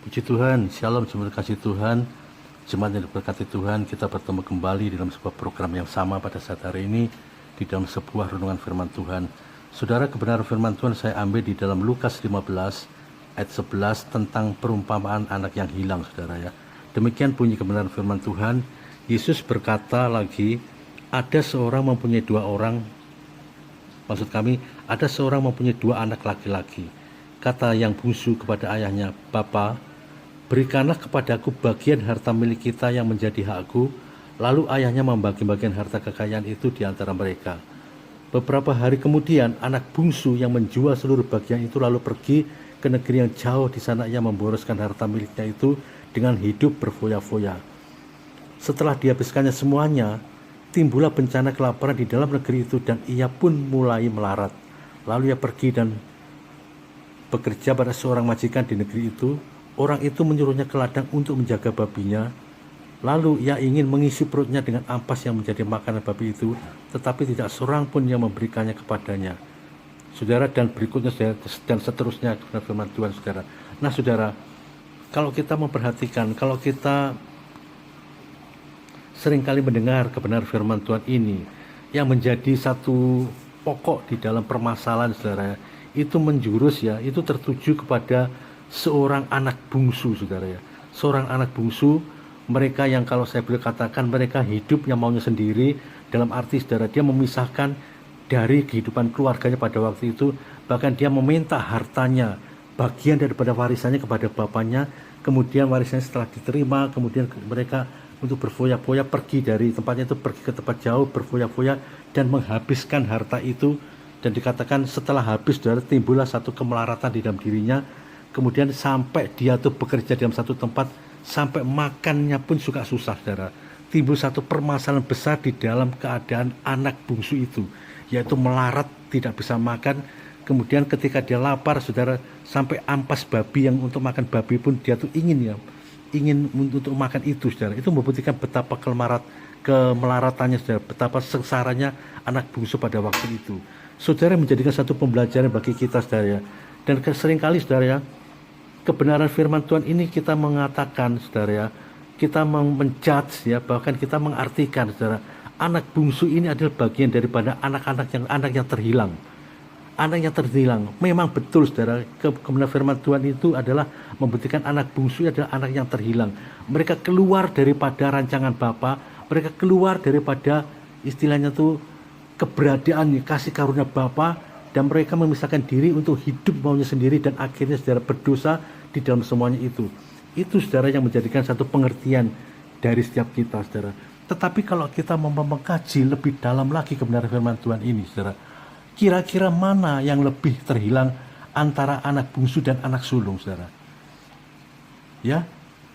Puji Tuhan, Shalom, terima kasih Tuhan. Jemaat yang diberkati Tuhan, kita bertemu kembali dalam sebuah program yang sama pada saat hari ini di dalam sebuah renungan firman Tuhan. Saudara, kebenaran firman Tuhan saya ambil di dalam Lukas 15 ayat 11 tentang perumpamaan anak yang hilang, saudara ya. Demikian bunyi kebenaran firman Tuhan. Yesus berkata lagi, ada seorang mempunyai dua orang, maksud kami, ada seorang mempunyai dua anak laki-laki. Kata yang bungsu kepada ayahnya, Bapa, berikanlah kepadaku bagian harta milik kita yang menjadi hakku. Lalu ayahnya membagi-bagikan harta kekayaan itu di antara mereka. Beberapa hari kemudian, anak bungsu yang menjual seluruh bagian itu lalu pergi ke negeri yang jauh. Di sana ia memboroskan harta miliknya itu dengan hidup berfoya-foya. Setelah dihabiskannya semuanya, timbullah bencana kelaparan di dalam negeri itu dan ia pun mulai melarat. Lalu ia pergi dan bekerja pada seorang majikan di negeri itu. Orang itu menyuruhnya ke ladang untuk menjaga babinya. Lalu ia ingin mengisi perutnya dengan ampas yang menjadi makanan babi itu, tetapi tidak seorang pun yang memberikannya kepadanya. Saudara, dan berikutnya dan seterusnya firman Tuhan, saudara. Nah, saudara, kalau kita memperhatikan, kalau kita seringkali mendengar kebenaran firman Tuhan ini, yang menjadi satu pokok di dalam permasalahan, saudara, itu menjurus ya, itu tertuju kepada seorang anak bungsu, saudara ya. Seorang anak bungsu, mereka yang kalau saya boleh katakan mereka hidup yang maunya sendiri, dalam arti saudara, dia memisahkan dari kehidupan keluarganya pada waktu itu, bahkan dia meminta hartanya, bagian daripada warisannya kepada bapaknya. Kemudian warisannya setelah diterima, kemudian mereka untuk berfoya-foya pergi dari tempatnya itu, pergi ke tempat jauh berfoya-foya dan menghabiskan harta itu. Dan dikatakan setelah habis, saudara, timbullah satu kemelaratan di dalam dirinya. Kemudian sampai dia tuh bekerja dalam satu tempat, sampai makannya pun juga susah, saudara. Timbul satu permasalahan besar di dalam keadaan anak bungsu itu, yaitu melarat, tidak bisa makan. Kemudian ketika dia lapar, saudara, sampai ampas babi yang untuk makan babi pun dia tuh ingin untuk makan itu, saudara. Itu membuktikan betapa kemelaratannya, saudara, betapa sengsaranya anak bungsu pada waktu itu. Saudara, menjadikan satu pembelajaran bagi kita, saudara ya. Dan seringkali, saudara ya, kebenaran firman Tuhan ini kita mengatakan, saudara ya, kita menjudge ya, bahkan kita mengartikan, saudara, anak bungsu ini adalah bagian daripada anak yang terhilang. Anak yang terhilang. Memang betul, saudara, kebenaran firman Tuhan itu adalah membuktikan anak bungsu adalah anak yang terhilang. Mereka keluar daripada rancangan Bapa, mereka keluar daripada istilahnya tuh keberadaan kasih karunia Bapa, dan mereka memisahkan diri untuk hidup maunya sendiri, dan akhirnya saudara berdosa di dalam semuanya itu. Itu, saudara, yang menjadikan satu pengertian dari setiap kita, saudara. Tetapi kalau kita mau mengkaji lebih dalam lagi kebenaran firman Tuhan ini, saudara, kira-kira mana yang lebih terhilang antara anak bungsu dan anak sulung, saudara? Ya,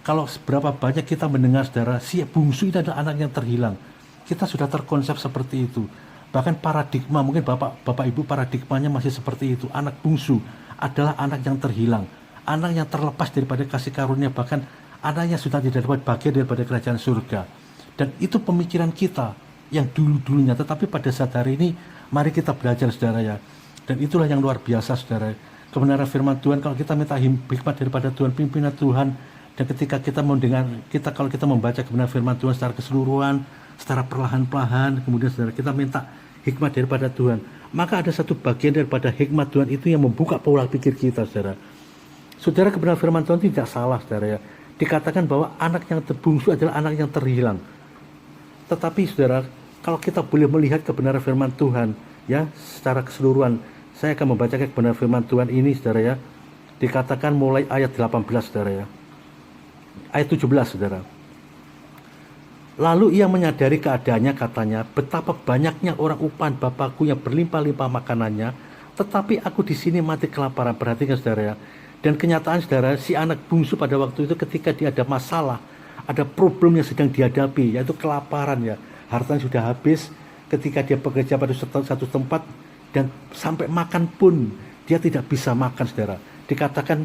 kalau seberapa banyak kita mendengar, saudara, si bungsu itu adalah anak yang terhilang. Kita sudah terkonsep seperti itu. Bahkan paradigma, mungkin bapak ibu paradigmanya masih seperti itu. Anak bungsu adalah anak yang terhilang, anak yang terlepas daripada kasih karunia, bahkan anak yang sudah tidak dapat bagian daripada kerajaan surga. Dan itu pemikiran kita yang dulu-dulunya. Tetapi pada saat hari ini, mari kita belajar, saudara ya. Dan itulah yang luar biasa, saudara. Kebenaran firman Tuhan, kalau kita minta hikmat daripada Tuhan, pimpinan Tuhan, dan ketika kita mendengar, kalau kita membaca kebenaran firman Tuhan secara keseluruhan, secara perlahan-lahan, kemudian, saudara, kita minta hikmat daripada Tuhan, maka ada satu bagian daripada hikmat Tuhan itu yang membuka pola pikir kita, saudara. Saudara, kebenaran firman Tuhan tidak salah, saudara ya. Dikatakan bahwa anak yang terbungsu adalah anak yang terhilang. Tetapi, saudara, kalau kita boleh melihat kebenaran firman Tuhan ya secara keseluruhan, saya akan membacakan kebenaran firman Tuhan ini, saudara ya. Dikatakan mulai ayat 18, saudara ya. Ayat 17, saudara. Lalu ia menyadari keadaannya, katanya, betapa banyaknya orang upahan Bapakku yang berlimpah-limpah makanannya, tetapi aku di sini mati kelaparan. Perhatikan, saudara ya. Dan kenyataan, saudara, si anak bungsu pada waktu itu ketika dia ada masalah, ada problem yang sedang dihadapi, yaitu kelaparan ya. Hartanya sudah habis, ketika dia bekerja pada satu tempat, dan sampai makan pun dia tidak bisa makan, saudara. Dikatakan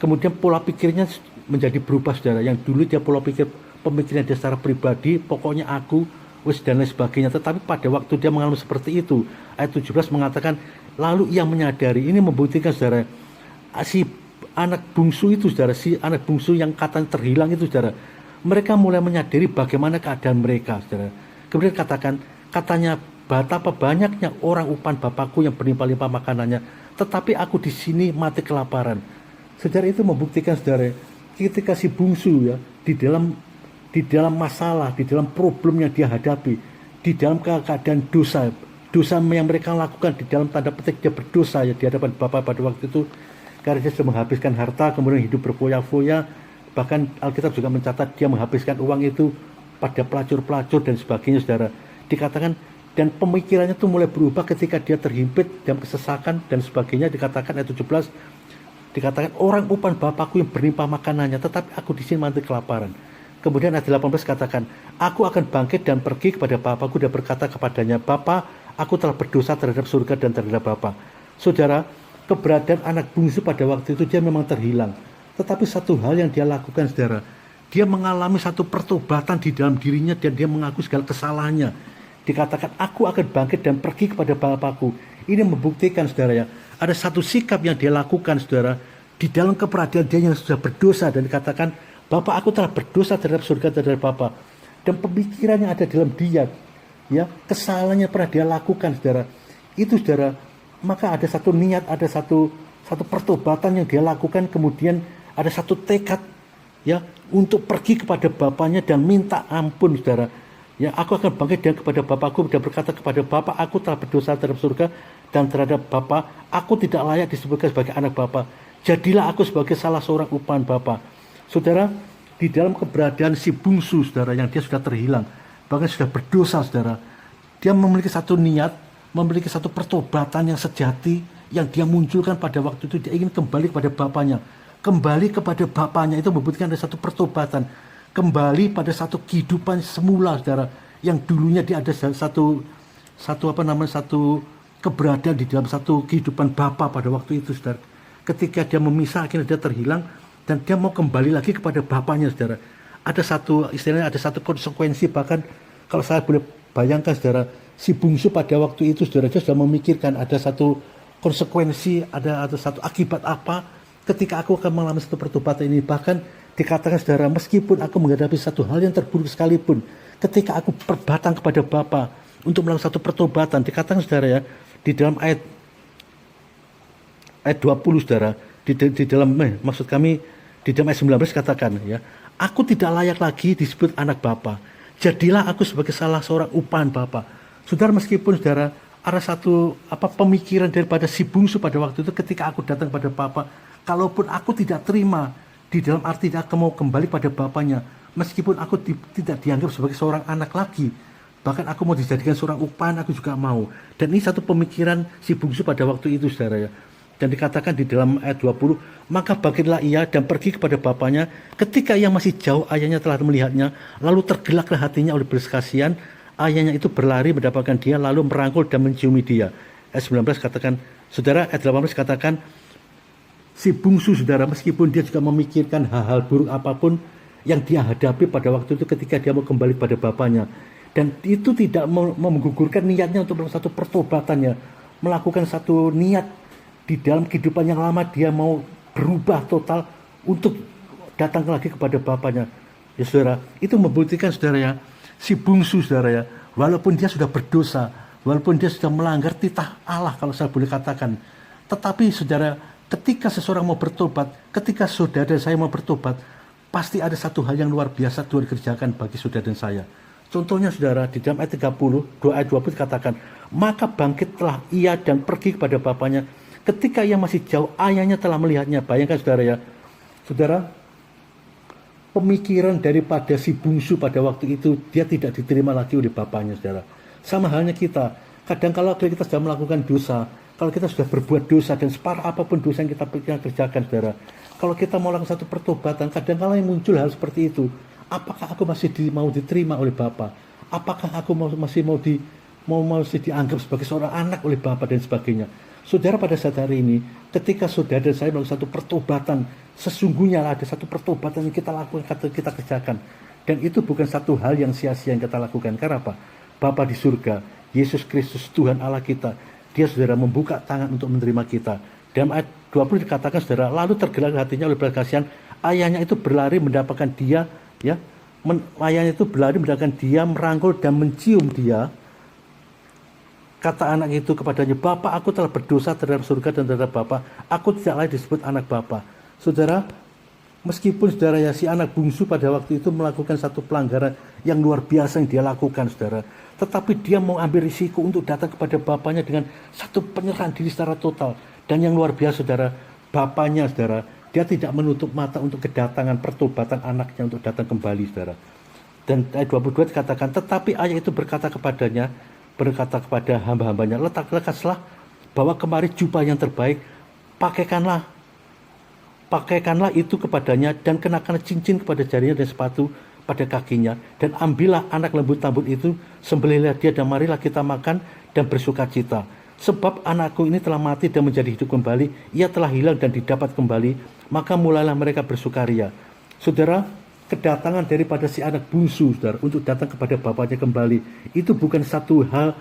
kemudian pola pikirnya menjadi berubah, saudara. Yang dulu dia pola pikir pemikiran dia secara pribadi, pokoknya aku, dan lain sebagainya. Tetapi pada waktu dia mengalami seperti itu, ayat 17 mengatakan, lalu ia menyadari, ini membuktikan, saudara, si anak bungsu itu saudara, si anak bungsu yang katanya terhilang itu saudara, mereka mulai menyadari bagaimana keadaan mereka saudara. Kemudian katanya betapa banyaknya orang upan Bapakku yang berlimpah-limpah makanannya, tetapi aku di sini mati kelaparan. Saudara, itu membuktikan saudara, ketika si bungsu ya di dalam masalah, di dalam problem yang dia hadapi, di dalam keadaan dosa yang mereka lakukan, di dalam tanda petik dia berdosa ya di hadapan Bapa pada waktu itu, karena dia sudah menghabiskan harta, kemudian hidup berfoya-foya, bahkan Alkitab juga mencatat dia menghabiskan uang itu pada pelacur-pelacur dan sebagainya saudara. Dikatakan dan pemikirannya itu mulai berubah ketika dia terhimpit dalam kesesakan dan sebagainya. Dikatakan ayat 17, dikatakan orang upan Bapakku yang berlimpah makanannya, tetapi aku di sini mati kelaparan. Kemudian ayat 18 katakan, aku akan bangkit dan pergi kepada Bapakku dan berkata kepadanya, Bapa, aku telah berdosa terhadap surga dan terhadap Bapa. Saudara, keberadaan anak bungsu pada waktu itu dia memang terhilang. Tetapi satu hal yang dia lakukan saudara, dia mengalami satu pertobatan di dalam dirinya dan dia mengaku segala kesalahannya. Dikatakan, aku akan bangkit dan pergi kepada Bapakku. Ini membuktikan saudara ya, ada satu sikap yang dia lakukan saudara, di dalam keberadaan dia yang sudah berdosa, dan dikatakan, Bapak, aku telah berdosa terhadap surga terhadap Bapa. Dan pemikiran yang ada dalam dia, ya, kesalahan yang pernah dia lakukan saudara, itu saudara, maka ada satu niat, ada satu pertobatan yang dia lakukan, kemudian ada satu tekad ya untuk pergi kepada Bapaknya dan minta ampun saudara. Ya, aku akan bangkit dan kepada Bapakku dan berkata kepada Bapa, aku telah berdosa terhadap surga dan terhadap Bapa, aku tidak layak disebutkan sebagai anak Bapa. Jadilah aku sebagai salah seorang upahan Bapa. Saudara, di dalam keberadaan si bungsu saudara yang dia sudah terhilang, bahkan sudah berdosa saudara, dia memiliki satu niat, memiliki satu pertobatan yang sejati yang dia munculkan pada waktu itu. Dia ingin kembali kepada Bapaknya. Kembali kepada Bapaknya itu membuktikan ada satu pertobatan, kembali pada satu kehidupan semula saudara, yang dulunya dia ada satu keberadaan di dalam satu kehidupan Bapa pada waktu itu saudara. Ketika dia memisah akhirnya dia terhilang dan dia mau kembali lagi kepada Bapaknya saudara. Ada satu istilahnya, ada satu konsekuensi, bahkan kalau saya boleh bayangkan saudara, si bungsu pada waktu itu saudara, dia sudah memikirkan ada satu konsekuensi, ada satu akibat apa ketika aku akan mengalami satu pertobatan ini. Bahkan dikatakan saudara, meskipun aku menghadapi satu hal yang terburuk sekalipun, ketika aku berbatang kepada Bapa untuk melakukan satu pertobatan, dikatakan saudara ya, di dalam ayat 20 saudara, di dalam maksud kami di dalam ayat 19 katakan ya, aku tidak layak lagi disebut anak Bapa, jadilah aku sebagai salah seorang upahan Bapa. Saudara, meskipun saudara ada satu pemikiran daripada si bungsu pada waktu itu, ketika aku datang pada Bapa, kalaupun aku tidak terima, di dalam arti aku mau kembali pada Bapaknya, meskipun aku tidak dianggap sebagai seorang anak lagi, bahkan aku mau dijadikan seorang upahan, aku juga mau. Dan ini satu pemikiran si bungsu pada waktu itu saudara ya. Dan dikatakan di dalam ayat 20, maka bangkitlah ia dan pergi kepada Bapaknya. Ketika ia masih jauh, ayahnya telah melihatnya, lalu tergelaklah hatinya oleh belas kasihan. Ayahnya itu berlari mendapatkan dia, lalu merangkul dan menciumi dia. Ayat 19 katakan, saudara, ayat 18 katakan, si bungsu saudara, meskipun dia juga memikirkan hal-hal buruk apapun yang dia hadapi pada waktu itu ketika dia mau kembali pada Bapaknya, dan itu tidak menggugurkan niatnya untuk melakukan satu pertobatannya, melakukan satu niat di dalam kehidupan yang lama, dia mau berubah total untuk datang lagi kepada Bapaknya. Ya saudara, itu membuktikan saudara ya, si bungsu saudara ya, walaupun dia sudah berdosa, walaupun dia sudah melanggar titah Allah kalau saya boleh katakan, tetapi saudara, ketika seseorang mau bertobat, ketika saudara dan saya mau bertobat, pasti ada satu hal yang luar biasa Tuhan kerjakan bagi saudara dan saya. Contohnya saudara, di dalam ayat 30, ayat 20 katakan, maka bangkitlah ia dan pergi kepada Bapaknya. Ketika ia masih jauh, ayahnya telah melihatnya. Bayangkan saudara ya, saudara, pemikiran daripada si bungsu pada waktu itu, dia tidak diterima lagi oleh Bapaknya saudara. Sama halnya kita, kadang kalau kita sudah melakukan dosa, kalau kita sudah berbuat dosa dan separah apapun dosa yang kita kerjakan saudara, kalau kita mau lakukan satu pertobatan, kadang kalau yang muncul hal seperti itu, apakah aku masih mau diterima oleh Bapa? Apakah aku masih mau dianggap sebagai seorang anak oleh Bapa dan sebagainya? Saudara, pada saat hari ini, ketika saudara dan saya melakukan satu pertobatan, sesungguhnya ada satu pertobatan yang kita lakukan, kita kerjakan. Dan itu bukan satu hal yang sia-sia yang kita lakukan. Karena apa? Bapa di surga, Yesus Kristus Tuhan Allah kita, dia saudara membuka tangan untuk menerima kita. Dalam ayat 20 dikatakan saudara, lalu tergerak hatinya oleh belas kasihan, ayahnya itu berlari mendapatkan dia, ya, ayahnya itu berlari mendapatkan dia, merangkul dan mencium dia. Kata anak itu kepadanya, Bapak, aku telah berdosa terhadap surga dan terhadap Bapak, aku tidak lagi disebut anak Bapak. Saudara, meskipun saudara ya si anak bungsu pada waktu itu melakukan satu pelanggaran yang luar biasa yang dia lakukan saudara, tetapi dia mau ambil risiko untuk datang kepada bapaknya dengan satu penyerahan diri secara total. Dan yang luar biasa saudara, bapaknya saudara, dia tidak menutup mata untuk kedatangan pertobatan anaknya untuk datang kembali saudara. Dan ayat 22 dikatakan, tetapi ayah itu berkata kepada hamba-hambanya, lekaslah, bawa kemari jubah yang terbaik, pakaikanlah itu kepadanya, dan kenakan cincin kepada jarinya dan sepatu pada kakinya, dan ambillah anak lembu tambun itu, sembelihlah dia, dan marilah kita makan dan bersuka cita. Sebab anakku ini telah mati dan menjadi hidup kembali, ia telah hilang dan didapat kembali, maka mulailah mereka bersukaria. Saudara, kedatangan daripada si anak bungsu saudara untuk datang kepada bapaknya kembali, itu bukan satu hal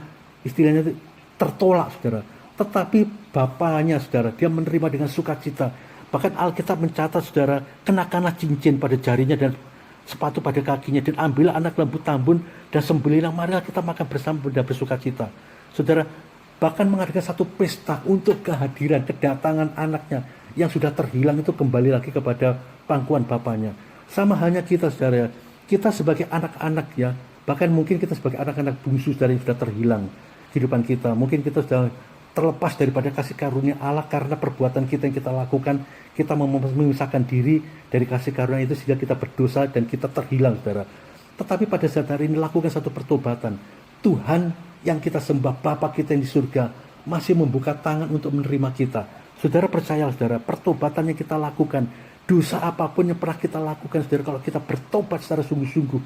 istilahnya tertolak saudara, tetapi bapaknya saudara, dia menerima dengan sukacita. Bahkan Alkitab mencatat saudara, kenakanlah cincin pada jarinya dan sepatu pada kakinya, dan ambillah anak lembu tambun dan sembelihlah, marilah kita makan bersama dan bersuka cita. Saudara, bahkan mengadakan satu pesta untuk kehadiran kedatangan anaknya yang sudah terhilang itu kembali lagi kepada pangkuan bapaknya. Sama hanya kita saudara, kita sebagai anak-anak ya, bahkan mungkin kita sebagai anak-anak bungsu saudara yang sudah terhilang kehidupan kita, mungkin kita sudah terlepas daripada kasih karunia Allah karena perbuatan kita yang kita lakukan, kita memisahkan diri dari kasih karunia itu sehingga kita berdosa dan kita terhilang saudara. Tetapi pada saat hari ini lakukan satu pertobatan. Tuhan yang kita sembah, Bapa kita yang di surga, masih membuka tangan untuk menerima kita. Saudara percaya saudara, pertobatan yang kita lakukan, dosa apapun yang pernah kita lakukan saudara, kalau kita bertobat secara sungguh-sungguh,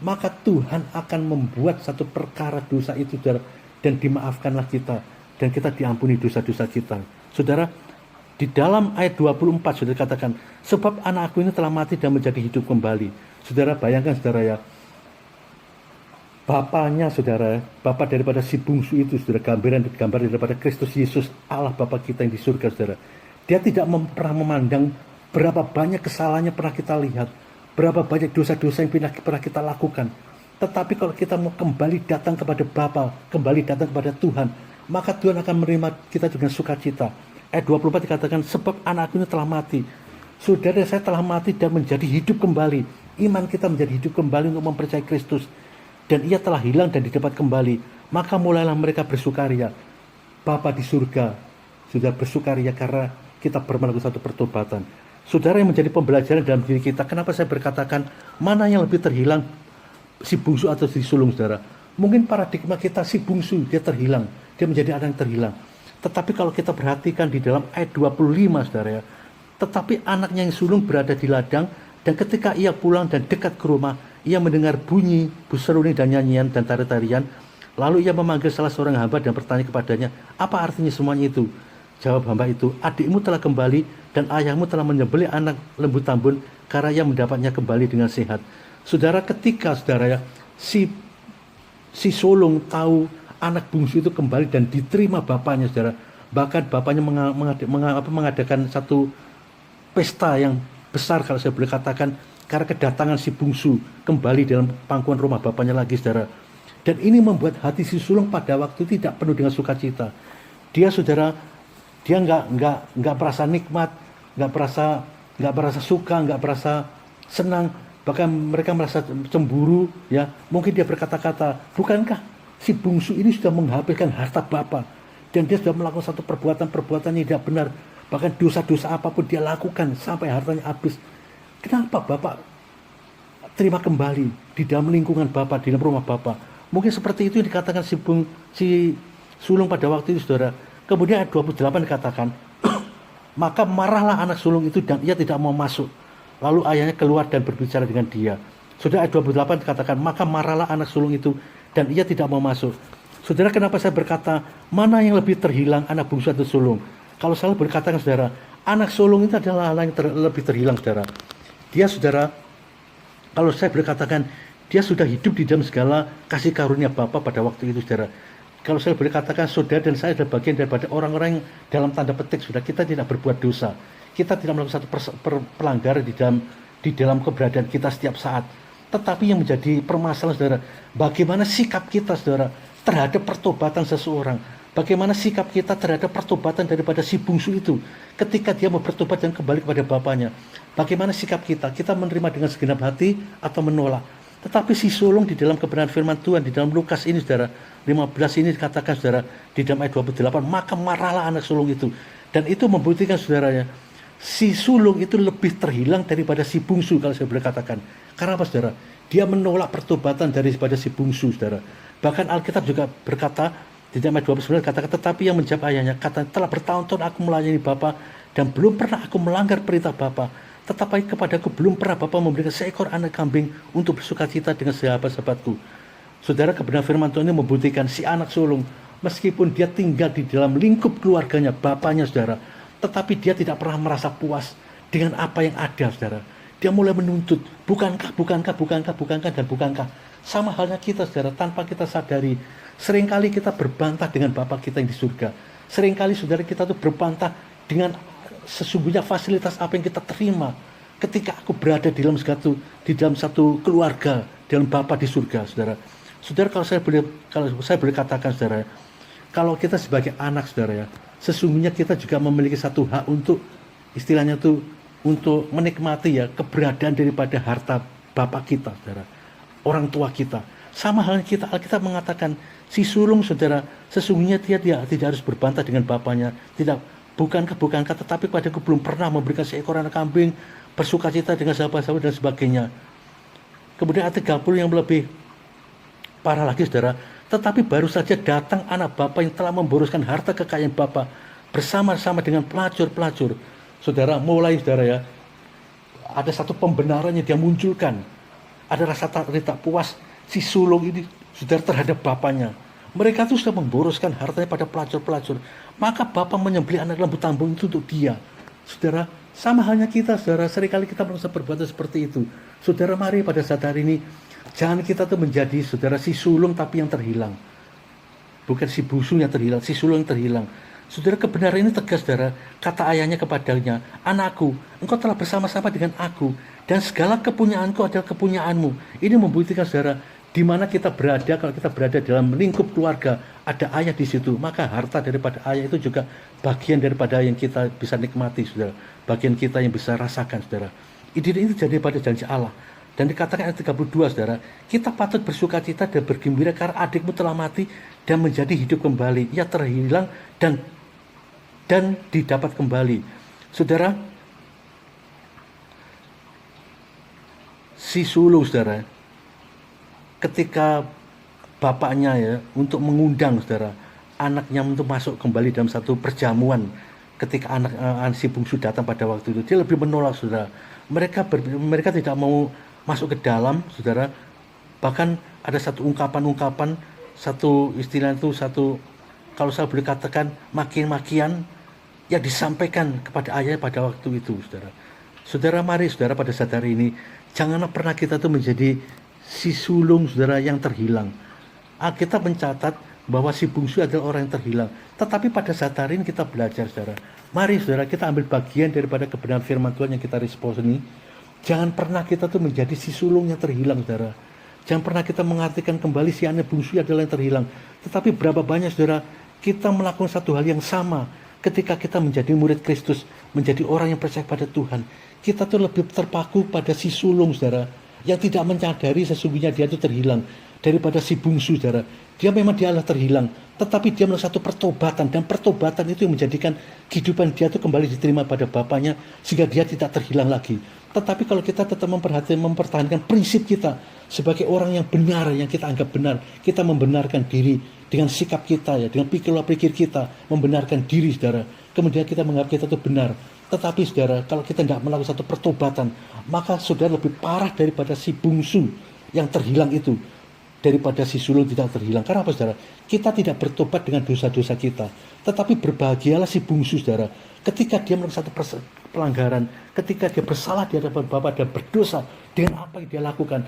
maka Tuhan akan membuat satu perkara dosa itu saudara, dan dimaafkanlah kita, dan kita diampuni dosa-dosa kita. Saudara, di dalam ayat 24 saudara katakan, sebab anakku ini telah mati dan menjadi hidup kembali. Saudara bayangkan saudara ya, bapaknya saudara, bapak daripada si bungsu itu saudara, gambar daripada Kristus Yesus, Allah Bapa kita yang di surga saudara. Dia tidak pernah memandang berapa banyak kesalahannya pernah kita lihat, berapa banyak dosa-dosa yang pernah kita lakukan. Tetapi kalau kita mau kembali datang kepada Bapa, kembali datang kepada Tuhan, maka Tuhan akan menerima kita dengan sukacita. Ayat 24 dikatakan, sebab anakku ini telah mati. Saudara, saya telah mati dan menjadi hidup kembali. Iman kita menjadi hidup kembali untuk mempercayai Kristus. Dan ia telah hilang dan didapat kembali. Maka mulailah mereka bersukaria. Bapa di surga sudah bersukaria karena kita melakukan satu pertobatan. Saudara, yang menjadi pembelajaran dalam diri kita, kenapa saya berkatakan mana yang lebih terhilang, si bungsu atau si sulung saudara? Mungkin paradigma kita si bungsu, dia terhilang, dia menjadi anak yang terhilang. Tetapi kalau kita perhatikan di dalam ayat 25 saudara ya, tetapi anaknya yang sulung berada di ladang, dan ketika ia pulang dan dekat ke rumah, ia mendengar bunyi buseruni dan nyanyian dan tari-tarian. Lalu ia memanggil salah seorang hamba dan bertanya kepadanya, apa artinya semuanya itu? Jawab hamba itu, adikmu telah kembali dan ayahmu telah menyembelih anak lembu tambun karena ia mendapatnya kembali dengan sehat. Saudara, ketika saudara ya, si sulung tahu anak bungsu itu kembali dan diterima bapaknya saudara, bahkan bapaknya mengadakan satu pesta yang besar kalau saya boleh katakan, karena kedatangan si bungsu kembali dalam pangkuan rumah bapaknya lagi saudara. Dan ini membuat hati si sulung pada waktu tidak penuh dengan sukacita. Dia saudara, dia nggak merasa nikmat, nggak merasa suka, nggak merasa senang, bahkan mereka merasa cemburu ya. Mungkin dia berkata-kata, bukankah si bungsu ini sudah menghabiskan harta Bapa, dan dia sudah melakukan satu perbuatan yang tidak benar, bahkan dosa-dosa apapun dia lakukan sampai hartanya habis. Kenapa Bapak terima kembali di dalam lingkungan Bapak, di dalam rumah Bapak? Mungkin seperti itu yang dikatakan si sulung pada waktu itu saudara. Kemudian ayat 28 dikatakan, maka marahlah anak sulung itu dan ia tidak mau masuk. Lalu ayahnya keluar dan berbicara dengan dia. Saudara, ayat 28 dikatakan, maka marahlah anak sulung itu dan ia tidak mau masuk. Saudara, kenapa saya berkata mana yang lebih terhilang, anak bungsu atau sulung? Kalau saya berkatakan saudara, anak sulung itu adalah hal yang lebih terhilang saudara. Dia saudara, kalau saya berkatakan, dia sudah hidup di dalam segala kasih karunia Bapa pada waktu itu saudara. kalau saya boleh katakan, saudara dan saya adalah bagian daripada orang-orang yang dalam tanda petik sudah kita tidak berbuat dosa. Kita tidak melakukan satu pelanggaran di dalam keberadaan kita setiap saat. Tetapi yang menjadi permasalahan, saudara, bagaimana sikap kita, saudara, terhadap pertobatan seseorang. Bagaimana sikap kita terhadap pertobatan daripada si bungsu itu ketika dia mau bertobat dan kembali kepada bapaknya. Bagaimana sikap kita? Kita menerima dengan segenap hati atau menolak? Tetapi si sulung di dalam kebenaran firman Tuhan, di dalam Lukas ini, saudara, 15 ini dikatakan, saudara, di dalam ayat 28, maka marahlah anak sulung itu. Dan itu membuktikan, saudaranya, si sulung itu lebih terhilang daripada si bungsu, kalau saya boleh katakan. Karena apa, saudara? Dia menolak pertobatan daripada si bungsu, saudara. Bahkan Alkitab juga berkata, di dalam ayat 29 katakan, tetapi yang menjawab ayahnya, kata, telah bertahun-tahun aku melayani Bapa dan belum pernah aku melanggar perintah Bapa. Tetapi kepadaku belum pernah Bapa memberikan seekor anak kambing untuk bersukacita dengan sahabat-sahabatku. Saudara, kebenaran firman Tuhan ini membuktikan si anak sulung, meskipun dia tinggal di dalam lingkup keluarganya, bapaknya, saudara, tetapi dia tidak pernah merasa puas dengan apa yang ada, saudara. Dia mulai menuntut, bukankah, dan bukankah. Sama halnya kita, saudara, tanpa kita sadari, seringkali kita berbantah dengan Bapa kita yang di surga. Seringkali, saudara, kita tuh berbantah dengan sesungguhnya fasilitas apa yang kita terima ketika aku berada di dalam satu keluarga, dalam Bapa di surga, saudara. Saudara, kalau saya boleh katakan, saudara, kalau kita sebagai anak, saudara, ya, sesungguhnya kita juga memiliki satu hak untuk, istilahnya tuh, untuk menikmati, ya, keberadaan daripada harta Bapa kita, saudara, orang tua kita. Sama halnya kita, Alkitab mengatakan si sulung, saudara, sesungguhnya dia tidak harus berbantah dengan bapaknya, bukankah, tetapi padaku belum pernah memberikan seekor anak kambing, bersukacita dengan sahabat-sahabat dan sebagainya. Kemudian ayat 30 yang lebih parah lagi, saudara, tetapi baru saja datang anak bapa yang telah memboroskan harta kekayaan bapa bersama-sama dengan pelacur-pelacur. Saudara, mulai, saudara, ya, ada satu pembenaran yang dia munculkan. Ada rasa tak puas si sulung ini, saudara, terhadap bapaknya. Mereka itu sudah memboroskan hartanya pada pelacur-pelacur. Maka Bapa menyembelih anak lembu tambung itu untuk dia. Saudara, sama halnya kita, saudara, seringkali kita merasa perbuatan seperti itu. Saudara, mari pada saat hari ini, jangan kita tuh menjadi, saudara, si sulung tapi yang terhilang. Bukan si bungsu yang terhilang, si sulung yang terhilang. Saudara, kebenaran ini tegas, saudara. Kata ayahnya kepadanya, anakku, engkau telah bersama-sama dengan aku, dan segala kepunyaanku adalah kepunyaanmu. Ini membuktikan, saudara, di mana kita berada. Kalau kita berada dalam lingkup keluarga, ada ayah di situ, maka harta daripada ayah itu juga bagian daripada yang kita bisa nikmati, saudara, bagian kita yang bisa rasakan, saudara. Ini jadi pada janji Allah. Dan dikatakan ayat 32, saudara, kita patut bersukacita dan bergembira karena adikmu telah mati dan menjadi hidup kembali. Ia terhilang dan didapat kembali. Saudara, si sulung, saudara, ketika bapaknya, ya, untuk mengundang, saudara, anaknya untuk masuk kembali dalam satu perjamuan, ketika anak si bungsu datang pada waktu itu, dia lebih menolak, saudara. Mereka tidak mau masuk ke dalam, saudara. Bahkan ada satu ungkapan, satu istilah itu, kalau saya boleh katakan, makian-makian yang disampaikan kepada ayah pada waktu itu, saudara. Saudara, mari, saudara, pada saat hari ini, janganlah pernah kita tuh menjadi si sulung, saudara, yang terhilang. Alkitab mencatat bahwa si bungsu adalah orang yang terhilang. Tetapi pada saat hari ini kita belajar, saudara. Mari, saudara, kita ambil bagian daripada kebenaran firman Tuhan yang kita respons ini. Jangan pernah kita tuh menjadi si sulung yang terhilang, saudara. Jangan pernah kita mengartikan kembali si anak bungsu adalah yang terhilang. Tetapi berapa banyak, saudara, kita melakukan satu hal yang sama ketika kita menjadi murid Kristus, menjadi orang yang percaya pada Tuhan. Kita tuh lebih terpaku pada si sulung, saudara, yang tidak menyadari sesungguhnya dia itu terhilang daripada si bungsu, saudara. Dia memang adalah terhilang, tetapi dia melakukan satu pertobatan, dan pertobatan itu yang menjadikan kehidupan dia itu kembali diterima pada bapaknya, sehingga dia tidak terhilang lagi. Tetapi kalau kita tetap mempertahankan prinsip kita sebagai orang yang benar, yang kita anggap benar, kita membenarkan diri dengan sikap kita, ya, dengan pikir kita, membenarkan diri, saudara. Kemudian kita menganggap kita itu benar. Tetapi, saudara, kalau kita tidak melakukan satu pertobatan, maka saudara lebih parah daripada si bungsu yang terhilang itu, daripada si sulung tidak terhilang. Karena apa, saudara? Kita tidak bertobat dengan dosa-dosa kita, tetapi berbahagialah si bungsu, saudara, ketika dia melakukan satu pelanggaran, ketika dia bersalah di hadapan Bapa dan berdosa dengan apa yang dia lakukan.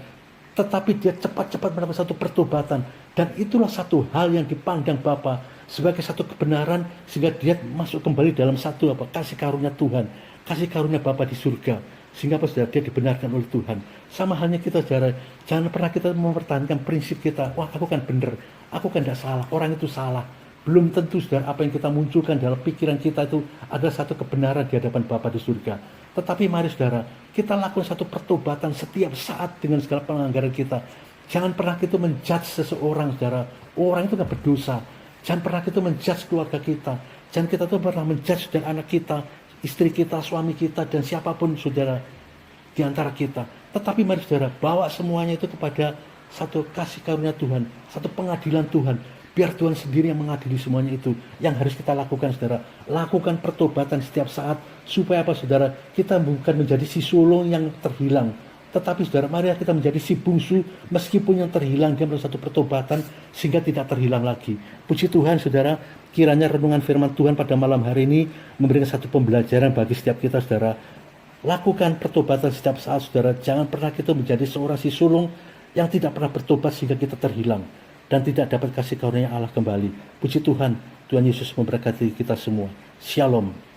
tetapi dia cepat-cepat mendapat satu pertobatan. Dan itulah satu hal yang dipandang Bapa sebagai satu kebenaran, sehingga dia masuk kembali dalam satu kasih karunia Tuhan, kasih karunia Bapa di surga, sehingga saudara, dia dibenarkan oleh Tuhan. Sama halnya kita, saudara, jangan pernah kita mempertahankan prinsip kita, wah aku kan benar, aku kan tidak salah, orang itu salah. Belum tentu, saudara, apa yang kita munculkan dalam pikiran kita itu adalah satu kebenaran di hadapan Bapa di surga. Tetapi mari, saudara, kita lakukan satu pertobatan setiap saat dengan segala pelanggaran kita. Jangan pernah kita menjudge seseorang, saudara. Orang itu gak berdosa. Jangan pernah kita menjudge keluarga kita. Jangan kita tuh pernah menjudge dan anak kita, istri kita, suami kita, dan siapapun, saudara, di antara kita. Tetapi mari, saudara, bawa semuanya itu kepada satu kasih karunia Tuhan, satu pengadilan Tuhan. Biar Tuhan sendiri yang mengadili semuanya itu. Yang harus kita lakukan, saudara. Lakukan pertobatan setiap saat. Supaya apa, saudara? Kita bukan menjadi si sulung yang terhilang. Tetapi, saudara, mari kita menjadi si bungsu. Meskipun yang terhilang, dia melakukan satu pertobatan. Sehingga tidak terhilang lagi. Puji Tuhan, saudara. Kiranya renungan firman Tuhan pada malam hari ini memberikan satu pembelajaran bagi setiap kita, saudara. Lakukan pertobatan setiap saat, saudara. Jangan pernah kita menjadi seorang si sulung yang tidak pernah bertobat sehingga kita terhilang dan tidak dapat kasih karunia Allah kembali. Puji Tuhan, Tuhan Yesus memberkati kita semua. Shalom.